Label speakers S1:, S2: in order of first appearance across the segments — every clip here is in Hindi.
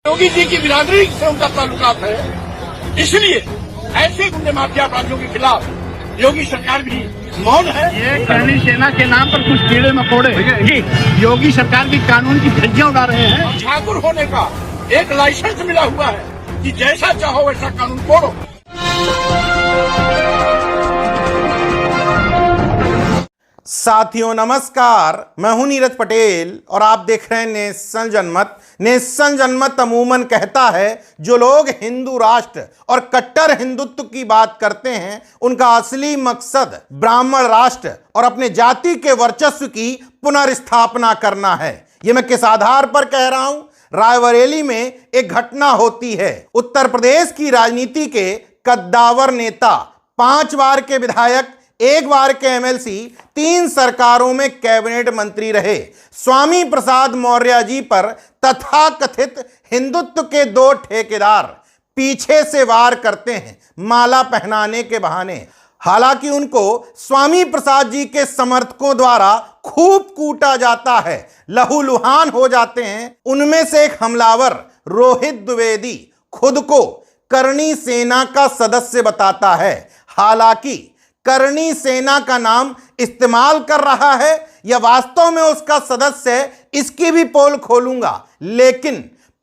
S1: योगी जी की बिरादरी से उनका ताल्लुकात है, इसलिए ऐसे गुंडे माफिया अपराधियों के खिलाफ योगी सरकार भी मौन है।
S2: ये करनी सेना के नाम पर कुछ कीड़े मकोड़े जी योगी सरकार की कानून की धज्जियां उड़ा रहे हैं।
S1: ठाकुर होने का एक लाइसेंस मिला हुआ है कि जैसा चाहो वैसा कानून तोड़ो।
S3: साथियों नमस्कार, मैं हूं नीरज पटेल और आप देख रहे हैं नेशन जनमत। नेशन जनमत अमूमन कहता है जो लोग हिंदू राष्ट्र और कट्टर हिंदुत्व की बात करते हैं उनका असली मकसद ब्राह्मण राष्ट्र और अपने जाति के वर्चस्व की पुनर्स्थापना करना है। यह मैं किस आधार पर कह रहा हूं? रायबरेली में एक घटना होती है। उत्तर प्रदेश की राजनीति के कद्दावर नेता, 5 बार के विधायक, 1 बार के एमएलसी, 3 सरकारों में कैबिनेट मंत्री रहे स्वामी प्रसाद मौर्य जी पर तथाकथित हिंदुत्व के 2 ठेकेदार पीछे से वार करते हैं माला पहनाने के बहाने। हालांकि उनको स्वामी प्रसाद जी के समर्थकों द्वारा खूब कूटा जाता है, लहूलुहान हो जाते हैं। उनमें से एक हमलावर रोहित द्विवेदी खुद को करणी सेना का सदस्य बताता है। हालांकि करणी सेना का नाम इस्तेमाल कर रहा है या वास्तव में उसका सदस्य है, इसकी भी पोल खोलूंगा। लेकिन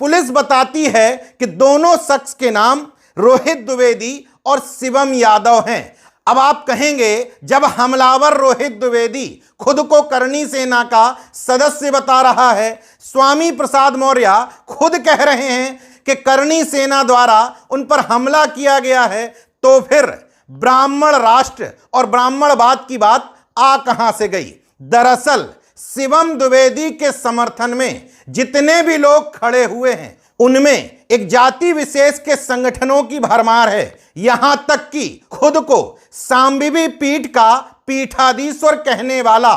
S3: पुलिस बताती है कि दोनों शख्स के नाम रोहित द्विवेदी और शिवम यादव हैं। अब आप कहेंगे, जब हमलावर रोहित द्विवेदी खुद को करणी सेना का सदस्य बता रहा है, स्वामी प्रसाद मौर्य खुद कह रहे हैं कि करणी सेना द्वारा उन पर हमला किया गया है, तो फिर ब्राह्मण राष्ट्र और ब्राह्मणवाद की बात आ कहां से गई? दरअसल शिवम द्विवेदी के समर्थन में जितने भी लोग खड़े हुए हैं उनमें एक जाति विशेष के संगठनों की भरमार है। यहां तक कि खुद को सांबीबी पीठ का पीठाधीश्वर कहने वाला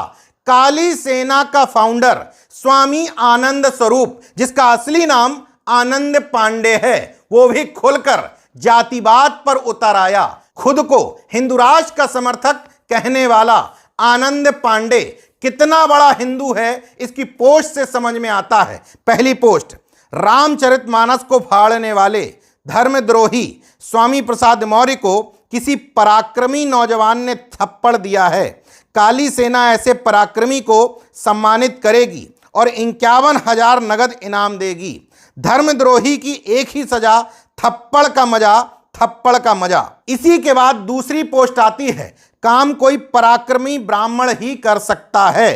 S3: काली सेना का फाउंडर स्वामी आनंद स्वरूप, जिसका असली नाम आनंद पांडे है, वो भी खुलकर जातिवाद पर उतर आया। खुद को हिंदू राष्ट्र का समर्थक कहने वाला आनंद पांडे कितना बड़ा हिंदू है इसकी पोस्ट से समझ में आता है। पहली पोस्ट, रामचरितमानस को फाड़ने वाले धर्मद्रोही स्वामी प्रसाद मौर्य को किसी पराक्रमी नौजवान ने थप्पड़ दिया है। काली सेना ऐसे पराक्रमी को सम्मानित करेगी और 51,000 नगद इनाम देगी। धर्मद्रोही की एक ही सजा, थप्पड़ का मजा, थप्पड़ का मजा। इसी के बाद दूसरी पोस्ट आती है, काम कोई पराक्रमी ब्राह्मण ही कर सकता है।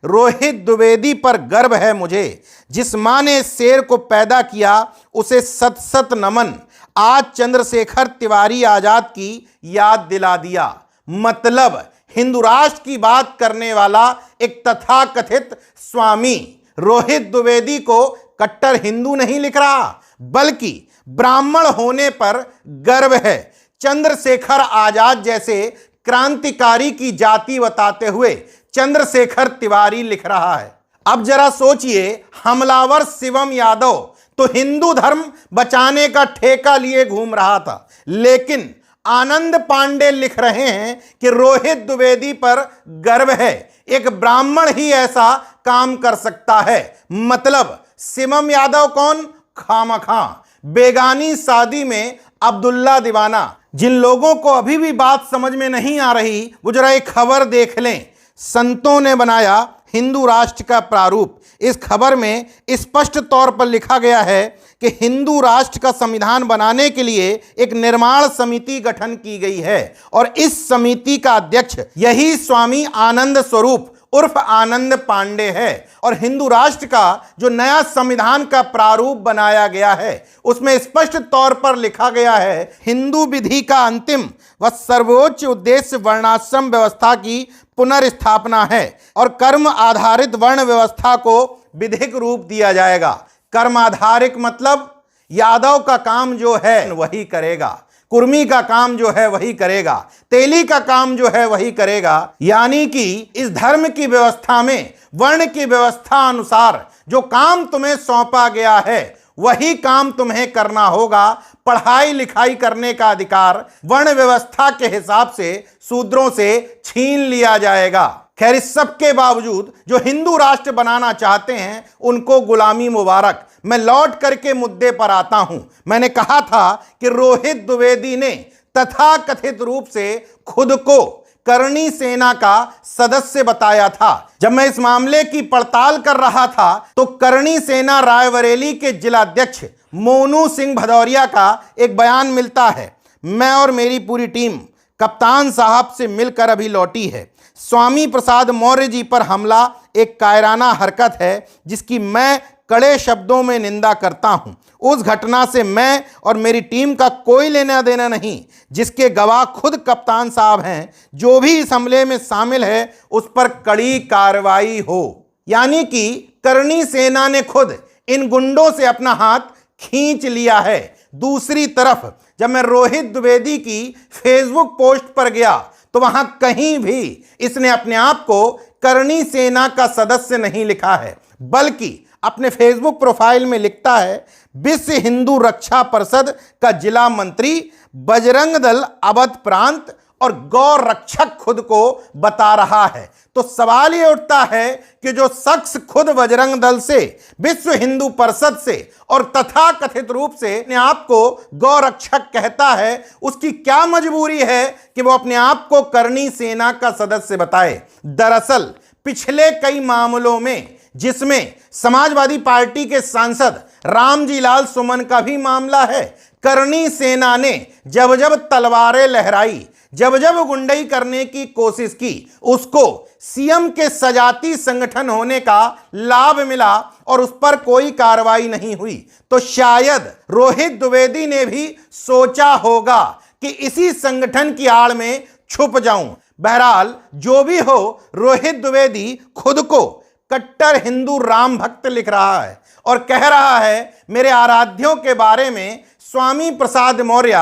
S3: रोहित द्विवेदी पर गर्व है मुझे, जिस मां ने शेर को पैदा किया उसे सत सत नमन। आज चंद्रशेखर तिवारी आजाद की याद दिला दिया। मतलब हिंदू राष्ट्र की बात करने वाला एक तथाकथित स्वामी रोहित द्विवेदी को कट्टर हिंदू नहीं लिख रहा, बल्कि ब्राह्मण होने पर गर्व है। चंद्रशेखर आजाद जैसे क्रांतिकारी की जाति बताते हुए चंद्रशेखर तिवारी लिख रहा है। अब जरा सोचिए, हमलावर शिवम यादव तो हिंदू धर्म बचाने का ठेका लिए घूम रहा था, लेकिन आनंद पांडे लिख रहे हैं कि रोहित द्विवेदी पर गर्व है, एक ब्राह्मण ही ऐसा काम कर सकता है। मतलब शिवम यादव कौन? खामखा बेगानी शादी में अब्दुल्ला दीवाना। जिन लोगों को अभी भी बात समझ में नहीं आ रही वो जरा एक खबर देख लें। संतों ने बनाया हिंदू राष्ट्र का प्रारूप। इस खबर में स्पष्ट तौर पर लिखा गया है कि हिंदू राष्ट्र का संविधान बनाने के लिए एक निर्माण समिति गठन की गई है और इस समिति का अध्यक्ष यही स्वामी आनंद स्वरूप उर्फ आनंद पांडे है। और हिंदू राष्ट्र का जो नया संविधान का प्रारूप बनाया गया है उसमें स्पष्ट तौर पर लिखा गया है, हिंदू विधि का अंतिम व सर्वोच्च उद्देश्य वर्णाश्रम व्यवस्था की पुनर्स्थापना है और कर्म आधारित वर्ण व्यवस्था को विधिक रूप दिया जाएगा। कर्म आधारित मतलब यादव का काम जो है वही करेगा, कुर्मी का काम जो है वही करेगा, तेली का काम जो है वही करेगा। यानी कि इस धर्म की व्यवस्था में वर्ण की व्यवस्था अनुसार जो काम तुम्हें सौंपा गया है वही काम तुम्हें करना होगा। पढ़ाई लिखाई करने का अधिकार वर्ण व्यवस्था के हिसाब से शूद्रों से छीन लिया जाएगा। खैर, इस सब के बावजूद जो हिंदू राष्ट्र बनाना चाहते हैं उनको गुलामी मुबारक। मैं लौट करके मुद्दे पर आता हूं। मैंने कहा था कि रोहित द्विवेदी ने तथाकथित रूप से खुद को करणी सेना का सदस्य बताया था। जब मैं इस मामले की पड़ताल कर रहा था तो करणी सेना रायबरेली के जिलाध्यक्ष मोनू सिंह भदौरिया का एक बयान मिलता है। मैं और मेरी पूरी टीम कप्तान साहब से मिलकर अभी लौटी है। स्वामी प्रसाद मौर्य जी पर हमला एक कायराना हरकत है जिसकी मैं कड़े शब्दों में निंदा करता हूं। उस घटना से मैं और मेरी टीम का कोई लेना देना नहीं, जिसके गवाह खुद कप्तान साहब हैं। जो भी इस हमले में शामिल है उस पर कड़ी कार्रवाई हो। यानी कि करणी सेना ने खुद इन गुंडों से अपना हाथ खींच लिया है। दूसरी तरफ जब मैं रोहित द्विवेदी की फेसबुक पोस्ट पर गया तो वहां कहीं भी इसने अपने आप को करणी सेना का सदस्य नहीं लिखा है, बल्कि अपने फेसबुक प्रोफाइल में लिखता है विश्व हिंदू रक्षा परिषद का जिला मंत्री, बजरंग दल अवध प्रांत और गौ रक्षक खुद को बता रहा है। तो सवाल ये उठता है कि जो शख्स खुद बजरंग दल से, विश्व हिंदू परिषद से और तथाकथित रूप से अपने आप को गौ रक्षक कहता है, उसकी क्या मजबूरी है कि वो अपने आप को करणी सेना का सदस्य बताए। दरअसल पिछले कई मामलों में, जिसमें समाजवादी पार्टी के सांसद रामजी लाल सुमन का भी मामला है, करणी सेना ने जब जब तलवारें लहराई, जब जब गुंडई करने की कोशिश की, उसको सीएम के सजाती संगठन होने का लाभ मिला और उस पर कोई कार्रवाई नहीं हुई। तो शायद रोहित द्विवेदी ने भी सोचा होगा कि इसी संगठन की आड़ में छुप जाऊं। बहरहाल जो भी हो, रोहित द्विवेदी खुद को कट्टर हिंदू राम भक्त लिख रहा है और कह रहा है मेरे आराध्यों के बारे में स्वामी प्रसाद मौर्य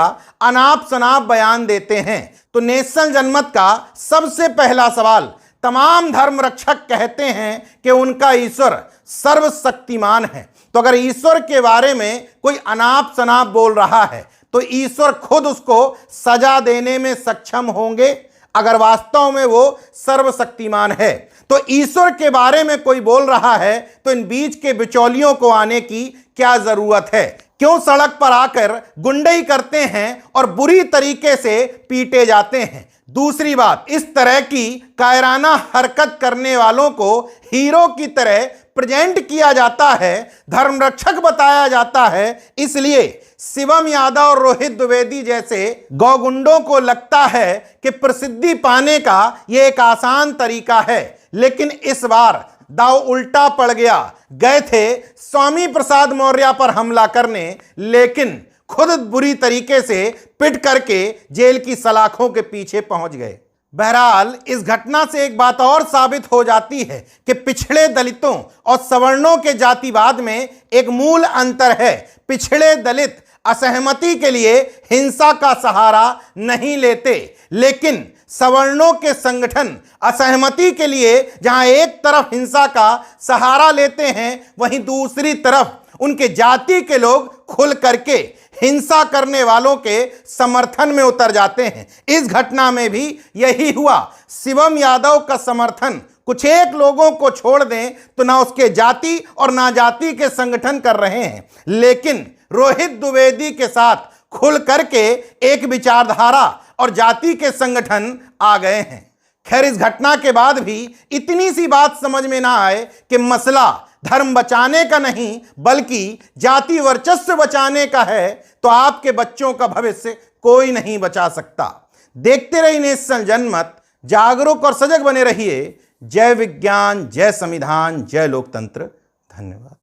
S3: अनाप शनाप बयान देते हैं। तो नेशनल जनमत का सबसे पहला सवाल, तमाम धर्म रक्षक कहते हैं कि उनका ईश्वर सर्वशक्तिमान है। तो अगर ईश्वर के बारे में कोई अनाप शनाप बोल रहा है तो ईश्वर खुद उसको सजा देने में सक्षम होंगे। अगर वास्तव में वो सर्वशक्तिमान है तो ईश्वर के बारे में कोई बोल रहा है तो इन बीच के बिचौलियों को आने की क्या जरूरत है? क्यों सड़क पर आकर गुंडई करते हैं और बुरी तरीके से पीटे जाते हैं? दूसरी बात, इस तरह की कायराना हरकत करने वालों को हीरो की तरह प्रेजेंट किया जाता है, धर्मरक्षक बताया जाता है। इसलिए शिवम यादव और रोहित द्विवेदी जैसे गौगुंडों को लगता है कि प्रसिद्धि पाने का यह एक आसान तरीका है। लेकिन इस बार दांव उल्टा पड़ गया। गए थे स्वामी प्रसाद मौर्य पर हमला करने, लेकिन खुद बुरी तरीके से पिट करके जेल की सलाखों के पीछे पहुंच गए। बहरहाल इस घटना से एक बात और साबित हो जाती है कि पिछड़े दलितों और सवर्णों के जातिवाद में एक मूल अंतर है। पिछड़े दलित असहमति के लिए हिंसा का सहारा नहीं लेते, लेकिन सवर्णों के संगठन असहमति के लिए जहां एक तरफ हिंसा का सहारा लेते हैं, वहीं दूसरी तरफ उनके जाति के लोग खुल करके हिंसा करने वालों के समर्थन में उतर जाते हैं। इस घटना में भी यही हुआ। शिवम यादव का समर्थन कुछ एक लोगों को छोड़ दें तो ना उसके जाति और ना जाति के संगठन कर रहे हैं, लेकिन रोहित द्विवेदी के साथ खुल करके एक विचारधारा और जाति के संगठन आ गए हैं। खैर, इस घटना के बाद भी इतनी सी बात समझ में ना आए कि मसला धर्म बचाने का नहीं बल्कि जाति वर्चस्व बचाने का है, तो आपके बच्चों का भविष्य कोई नहीं बचा सकता। देखते रहिए नेशनल जनमत, जागरूक और सजग बने रहिए। जय विज्ञान, जय संविधान, जय लोकतंत्र। धन्यवाद।